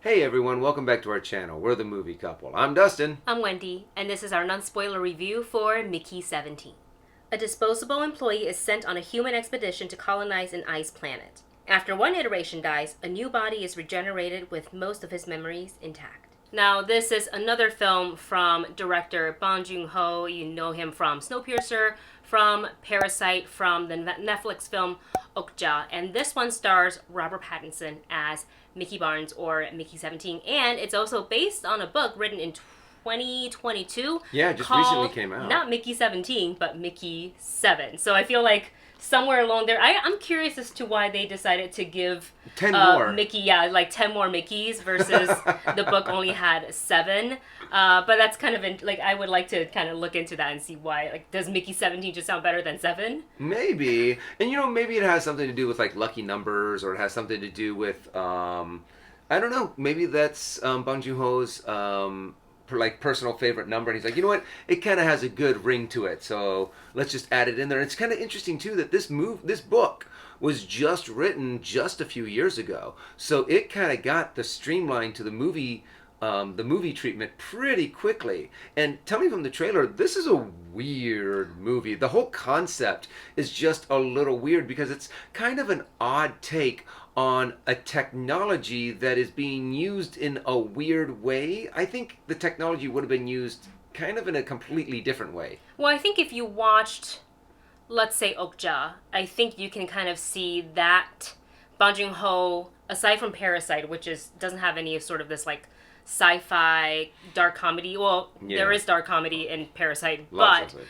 Hey everyone, welcome back to our channel. We're the Movie Couple. I'm Dustin. I'm Wendy, and this is our non-spoiler review for Mickey 17. A disposable employee is sent on a human expedition to colonize an ice planet. After one iteration dies, a new body is regenerated with most of his memories intact. Now, this is another film from director Bong Joon-Ho. You know him from Snowpiercer, from Parasite, from the Netflix film Okja, and this one stars Robert Pattinson as Mickey Barnes, or Mickey 17, and it's also based on a book written in 2022. Yeah, just called, recently came out. Not Mickey 17, but Mickey 7. So I feel like somewhere along there, I'm curious as to why they decided to give 10 more. Mickey, like 10 more Mickeys versus the book only had 7. But that's kind of, I would like to kind of look into that and see why. Like, does Mickey 17 just sound better than 7? Maybe. And maybe it has something to do with like lucky numbers, or it has something to do with, I don't know, maybe that's Bong Joon-Ho's personal favorite number, and he's like, you know what, it kind of has a good ring to it, so let's just add it in there. And it's kind of interesting too that this book was just written just a few years ago, so it kind of got the streamline to the movie treatment pretty quickly. And tell me from the trailer, this is a weird movie. The whole concept is just a little weird because it's kind of an odd take on a technology that is being used in a weird way. I think the technology would have been used kind of in a completely different way. Well, I think if you watched, let's say, Okja, I think you can kind of see that Bong Joon-ho, aside from Parasite, which doesn't have any sort of this like sci-fi dark comedy. Well, Yeah. there is dark comedy in Parasite, Lots but of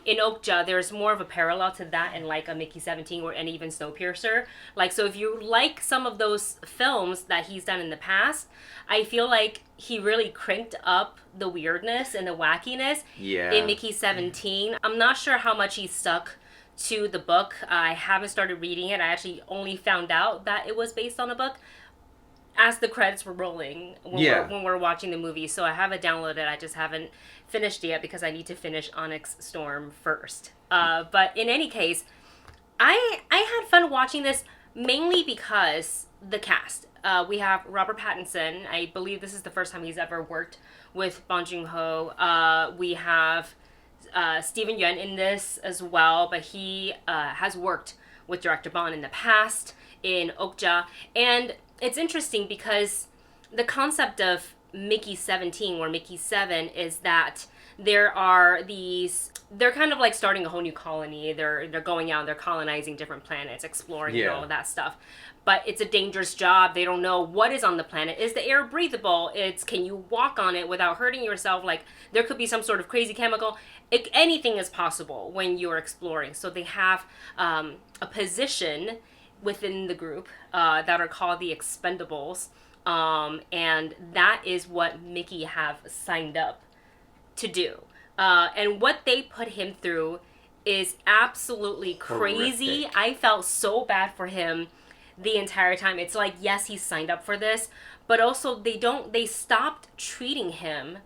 it. in Okja, there's more of a parallel to that in like a Mickey 17 and even Snowpiercer. Like, so if you like some of those films that he's done in the past, I feel like he really cranked up the weirdness and the wackiness Yeah. in Mickey 17. I'm not sure how much he stuck to the book. I haven't started reading it. I actually only found out that it was based on a book as the credits were rolling when we're watching the movie. So I have it downloaded. I just haven't finished it yet because I need to finish Onyx Storm first. But in any case, I had fun watching this mainly because the cast. We have Robert Pattinson. I believe this is the first time he's ever worked with Bong Joon-ho. We have Steven Yeun in this as well, but he has worked with director Bong in the past in Okja. And it's interesting because the concept of Mickey 17 or Mickey 7 is that they're kind of like starting a whole new colony. They're going out, they're colonizing different planets, exploring and all of that stuff. But it's a dangerous job. They don't know what is on the planet. Is the air breathable? Can you walk on it without hurting yourself? Like, there could be some sort of crazy chemical. Anything is possible when you're exploring. So they have a position within the group that are called the Expendables, and that is what Mickey have signed up to do. And what they put him through is absolutely crazy. Horrific. I felt so bad for him the entire time. It's like, yes, he signed up for this, but also they stopped treating him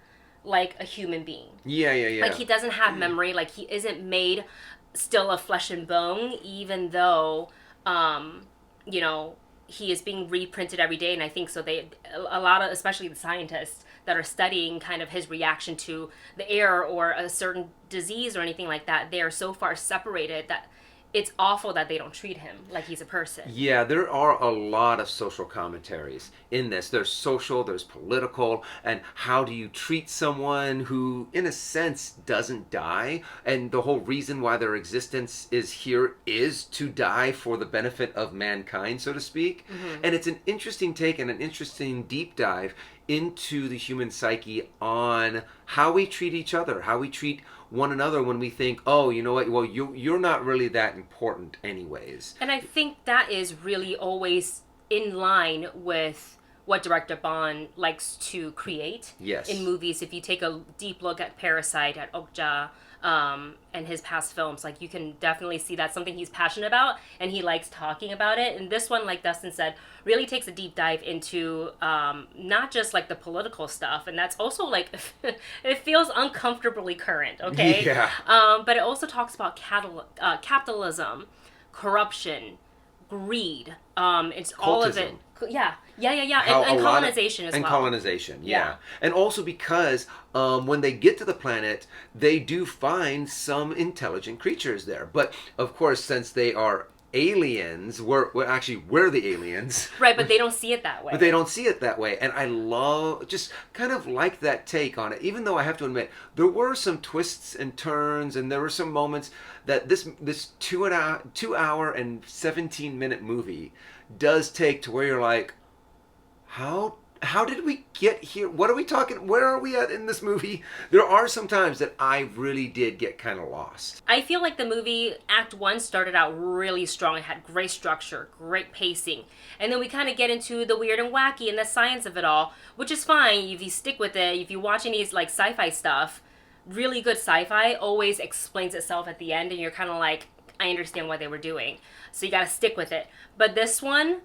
like a human being. Yeah. Like, he doesn't have memory. Like, he isn't made still of flesh and bone, even though he is being reprinted every day. And I think so a lot of, especially the scientists that are studying kind of his reaction to the air or a certain disease or anything like that, they are so far separated that it's awful that they don't treat him like he's a person. Yeah, there are a lot of social commentaries in this. There's social, there's political, and how do you treat someone who, in a sense, doesn't die? And the whole reason why their existence is here is to die for the benefit of mankind, so to speak. Mm-hmm. And it's an interesting take and an interesting deep dive into the human psyche on how we treat each other, how we treat one another when we think, oh, you know what, well, you're not really that important anyways. And I think that is really always in line with what director Bong likes to create in movies. If you take a deep look at Parasite, at Okja, and his past films, like, you can definitely see that's something he's passionate about and he likes talking about it. And this one, like Dustin said, really takes a deep dive into not just like the political stuff, and that's also like it feels uncomfortably current, okay? Yeah. But it also talks about capitalism, corruption, greed. It's all of it. Yeah. How And a lot of, colonization as and well. colonization, yeah. Yeah. And also because when they get to the planet, they do find some intelligent creatures there. But of course, since they are aliens, we're the aliens. Right, but they don't see it that But they way. don't see it that way, and I love just kind of like that take on it. Even though I have to admit there were some twists and turns, and there were some moments that this 2 hour and 17-minute movie does take to where you're like, how did we get here? What are we talking? Where are we at in this movie? There are some times that I really did get kind of lost. I feel like the movie Act 1 started out really strong. It had great structure, great pacing. And then we kind of get into the weird and wacky and the science of it all, which is fine if you stick with it. If you watch any like sci-fi stuff, really good sci-fi always explains itself at the end and you're kind of like, I understand what they were doing. So you got to stick with it. But this one,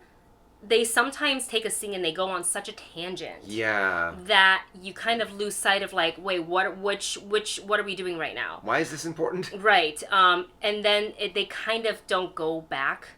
they sometimes take a scene and they go on such a tangent. Yeah. That you kind of lose sight of like, wait, what are we doing right now? Why is this important? Right. And then they kind of don't go back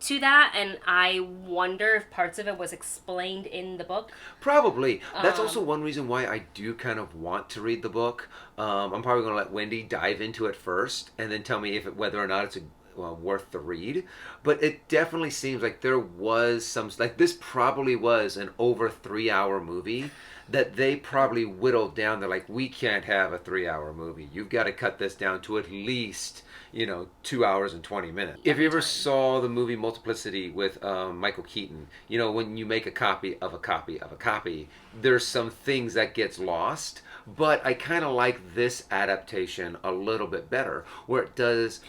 to that, and I wonder if parts of it was explained in the book. Probably. That's also one reason why I do kind of want to read the book. I'm probably going to let Wendy dive into it first, and then tell me whether or not it's worth the read. But it definitely seems like there was some, like this probably was an over 3 hour movie that they probably whittled down. They're like, we can't have a 3 hour movie. You've got to cut this down to at least 2 hours and 20 minutes. If you ever saw the movie Multiplicity with Michael Keaton, when you make a copy of a copy of a copy, there's some things that gets lost. But I kind of like this adaptation a little bit better, where it does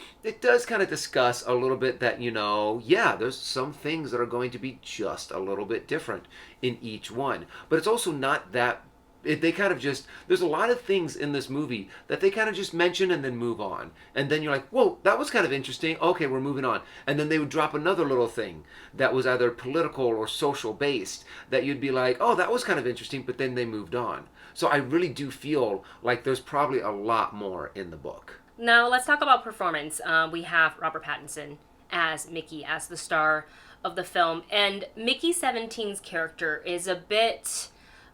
kind of discuss a little bit that, there's some things that are going to be just a little bit different in each one. But it's also not that they kind of just, there's a lot of things in this movie that they kind of just mention and then move on, and then you're like, whoa, that was kind of interesting, okay, we're moving on. And then they would drop another little thing that was either political or social based that you'd be like, oh, that was kind of interesting, but then they moved on. So I really do feel like there's probably a lot more in the book. Now let's talk about performance. We have Robert Pattinson as Mickey, as the star of the film, and Mickey 17's character is a bit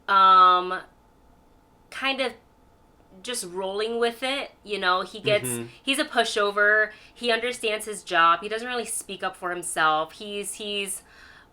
kind of just rolling with it. He's a pushover. He understands his job. He doesn't really speak up for himself. He's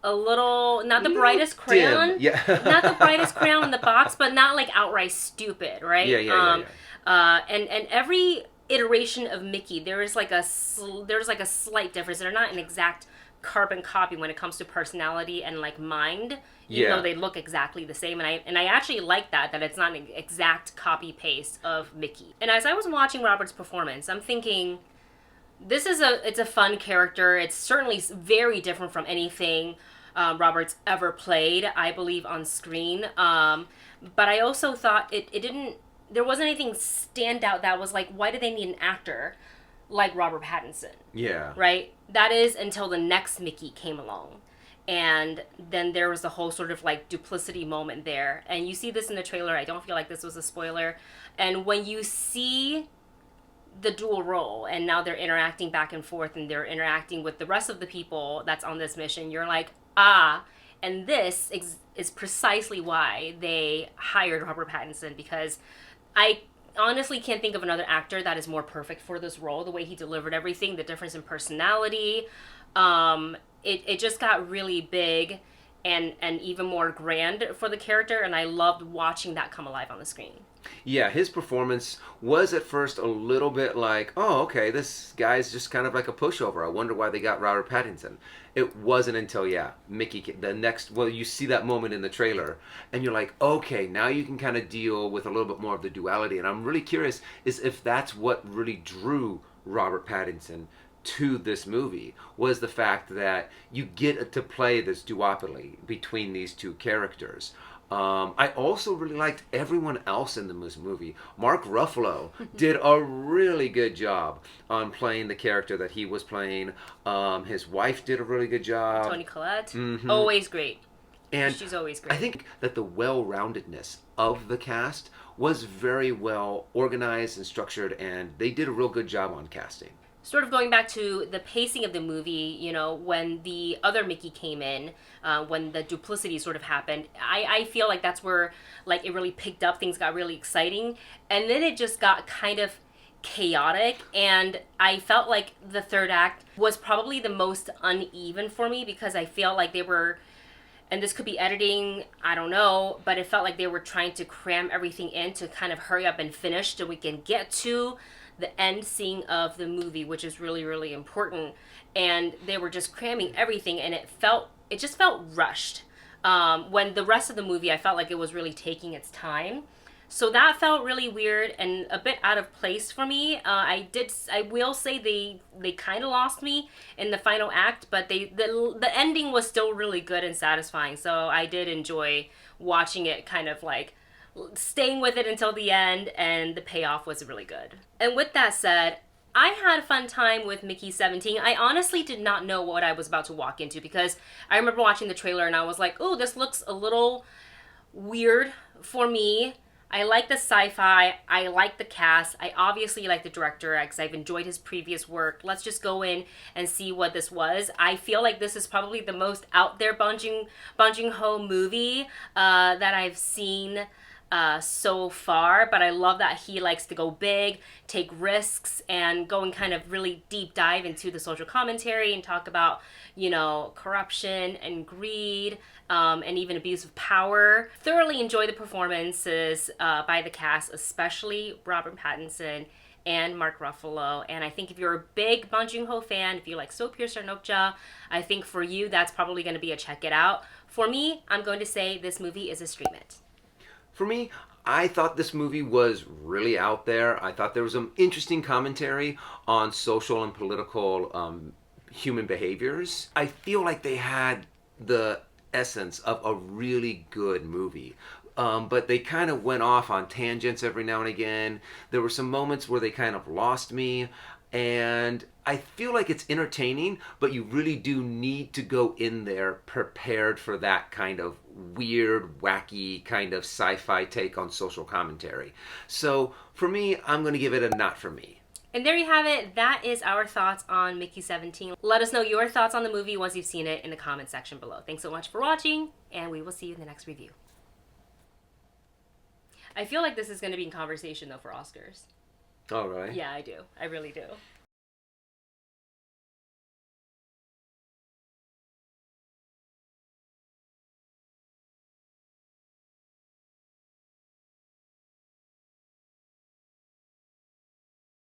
a little, not the brightest crayon. Yeah. Not the brightest crayon in the box, but not like outright stupid, right? Yeah. And every iteration of Mickey, there's like a slight difference. They're not an exact carbon copy when it comes to personality and like mind, even though they look exactly the same. And I actually like that it's not an exact copy paste of Mickey. And as I was watching Robert's performance, I'm thinking, it's a fun character. It's certainly very different from anything Robert's ever played, I believe, on screen. But I also thought there wasn't anything stand out that was like, why do they need an actor like Robert Pattinson? Yeah. Right? That is until the next Mickey came along. And then there was the whole sort of like duplicity moment there. And you see this in the trailer. I don't feel like this was a spoiler. And when you see the dual role and now they're interacting back and forth and they're interacting with the rest of the people that's on this mission, you're like, and this is precisely why they hired Robert Pattinson, because I honestly can't think of another actor that is more perfect for this role. The way he delivered everything, the difference in personality, it just got really big and even more grand for the character, and I loved watching that come alive on the screen. Yeah, his performance was at first a little bit like, oh, okay, this guy's just kind of like a pushover. I wonder why they got Robert Pattinson. It wasn't until, Mickey, you see that moment in the trailer, and you're like, okay, now you can kind of deal with a little bit more of the duality. And I'm really curious if that's what really drew Robert Pattinson to this movie, was the fact that you get to play this duopoly between these two characters. I also really liked everyone else in the movie. Mark Ruffalo did a really good job on playing the character that he was playing. His wife did a really good job. Toni Collette, always great. And she's always great. I think that the well-roundedness of the cast was very well organized and structured, and they did a real good job on casting. Sort of going back to the pacing of the movie, when the other Mickey came in, when the duplicity sort of happened, I feel like that's where like it really picked up, things got really exciting, and then it just got kind of chaotic, and I felt like the third act was probably the most uneven for me because I feel like they were, and this could be editing, I don't know, but it felt like they were trying to cram everything in to kind of hurry up and finish so we can get to the end scene of the movie, which is really, really important. And they were just cramming everything, and it just felt rushed. When the rest of the movie, I felt like it was really taking its time. So that felt really weird and a bit out of place for me. I will say they kind of lost me in the final act, but the ending was still really good and satisfying. So I did enjoy watching it, kind of like staying with it until the end, and the payoff was really good. And with that said, I had a fun time with Mickey 17. I honestly did not know what I was about to walk into because I remember watching the trailer and I was like, oh, this looks a little weird for me. I like the sci-fi. I like the cast. I obviously like the director because I've enjoyed his previous work. Let's just go in and see what this was. I feel like this is probably the most out there Bong Joon-ho movie that I've seen so far, but I love that he likes to go big, take risks, and go and kind of really deep dive into the social commentary and talk about, corruption and greed, and even abuse of power. Thoroughly enjoy the performances by the cast, especially Robert Pattinson and Mark Ruffalo. And I think if you're a big Bong Joon-ho fan, if you like Snowpiercer, Nokja, I think for you that's probably going to be a check it out. For me, I'm going to say this movie is a stream it. For me, I thought this movie was really out there. I thought there was some interesting commentary on social and political human behaviors. I feel like they had the essence of a really good movie. But they kind of went off on tangents every now and again. There were some moments where they kind of lost me. And I feel like it's entertaining, but you really do need to go in there prepared for that kind of weird, wacky kind of sci-fi take on social commentary. So for me, I'm going to give it a not for me. And there you have it. That is our thoughts on Mickey 17. Let us know your thoughts on the movie once you've seen it in the comment section below. Thanks so much for watching, and we will see you in the next review. I feel like this is going to be in conversation, though, for Oscars. All right. Yeah, I do. I really do.